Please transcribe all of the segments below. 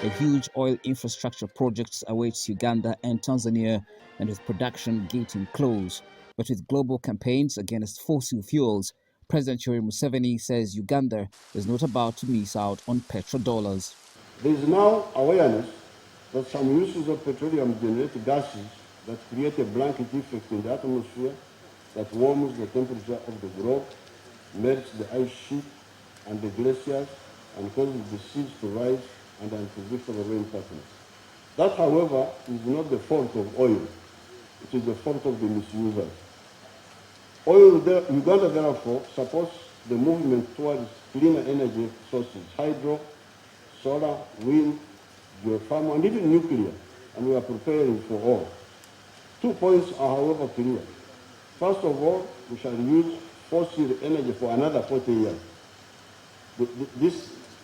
A huge oil infrastructure project awaits Uganda and Tanzania, and with production getting close. But with global campaigns against fossil fuels, President Yoweri Museveni says Uganda is not about to miss out on petrodollars. There is now awareness that some uses of petroleum generate gases that create a blanket effect in the atmosphere that warms the temperature of the globe, melts the ice sheet and the glaciers, and causes the seas to rise and unpredictable rain patterns. That, however, is not the fault of oil. It is the fault of the misusers. Uganda, therefore, supports the movement towards cleaner energy sources, hydro, solar, wind, geothermal, and even nuclear, and we are preparing for all. 2 points are, however, clear. First of all, we shall use fossil energy for another 40 years.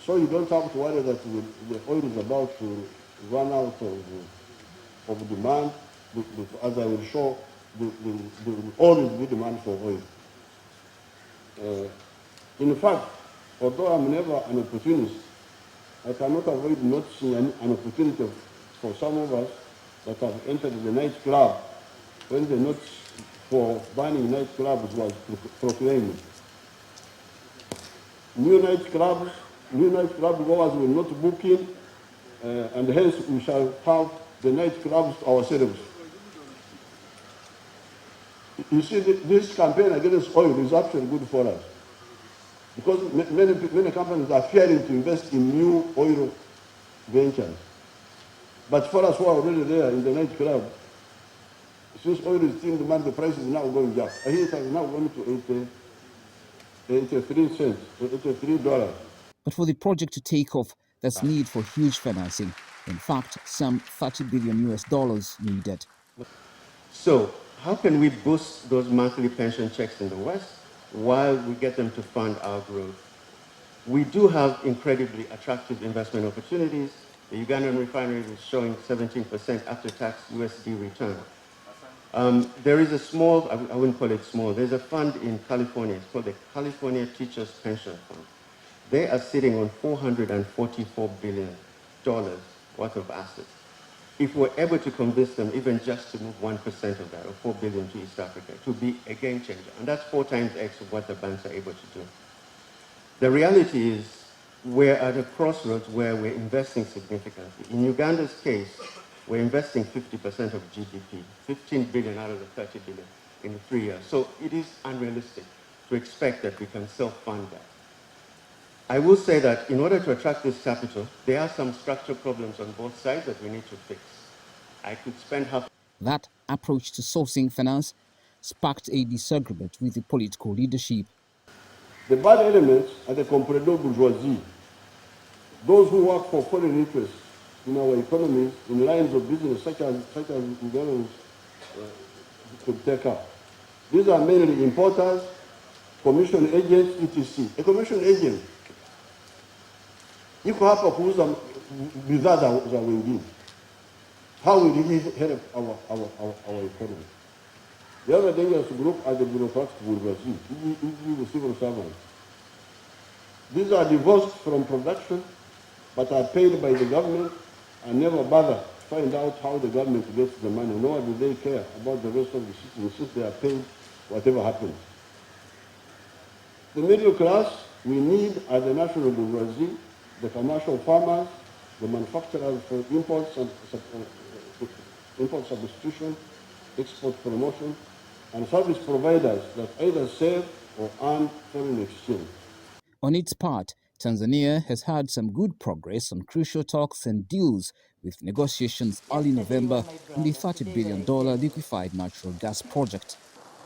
So you don't have to worry that the oil is about to run out of demand. As I will show, there will always be demand for oil. In fact, although I'm never an opportunist, I cannot avoid noticing an opportunity for some of us that have entered the night club when the notice for banning nightclubs was proclaimed. New nightclub goers will not book in, and hence we shall have the nightclubs ourselves. You see, this campaign against oil is actually good for us, because many companies are fearing to invest in new oil ventures. But for us who are already there in the nightclub, since oil is still demand, the price is now going up. I hear it has now gone to 83 cents, $83. But for the project to take off, there's need for huge financing. In fact, some $30 billion US needed. So how can we boost those monthly pension checks in the West while we get them to fund our growth? We do have incredibly attractive investment opportunities. The Ugandan refinery is showing 17% after-tax USD return. There is a small, I wouldn't call it small, there's a fund in California, it's called the California Teachers Pension Fund. They are sitting on $444 billion worth of assets. If we're able to convince them even just to move 1% of that, or $4 billion to East Africa, it would be a game changer. And that's 4 times X of what the banks are able to do. The reality is we're at a crossroads where we're investing significantly. In Uganda's case, we're investing 50% of GDP, 15 billion out of the 30 billion in 3 years. So it is unrealistic to expect that we can self-fund that. I will say that in order to attract this capital, there are some structural problems on both sides that we need to fix. I could spend half. That approach to sourcing finance sparked a disagreement with the political leadership. The bad elements are the comprador bourgeoisie, those who work for foreign interests in our economies in lines of business such as Ugandans could take up. These are mainly importers, commission agents, etc. A commission agent iko hapa kuuza bidhaa za wengine. How will he help our economy? The other dangerous group are the bureaucratic bourgeoisie, the civil servants. These are divorced from production, but are paid by the government and never bother to find out how the government gets the money, nor do they care about the rest of the citizens since they are paid whatever happens. The middle class we need are the national bourgeoisie, the commercial farmers, the manufacturers for import substitution, export promotion, and service providers that either save or earn foreign exchange. On its part, Tanzania has had some good progress on crucial talks and deals with negotiations early November on the $30 billion liquefied natural gas project.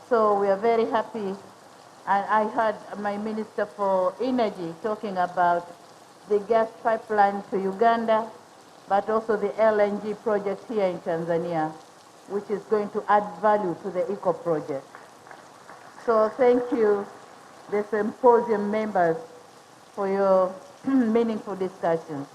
So we are very happy. And I heard my Minister for Energy talking about the gas pipeline to Uganda, but also the LNG project here in Tanzania, which is going to add value to the ECO project. So thank you, the symposium members, for your meaningful discussions.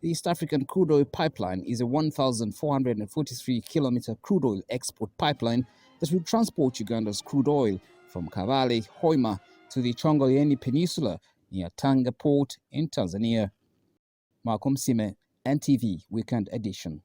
The East African crude oil pipeline is a 1,443-kilometer crude oil export pipeline that will transport Uganda's crude oil from Kabale, Hoima to the Chongoleani Peninsula near Tanga Port in Tanzania. Malcolm Sime, NTV Weekend Edition.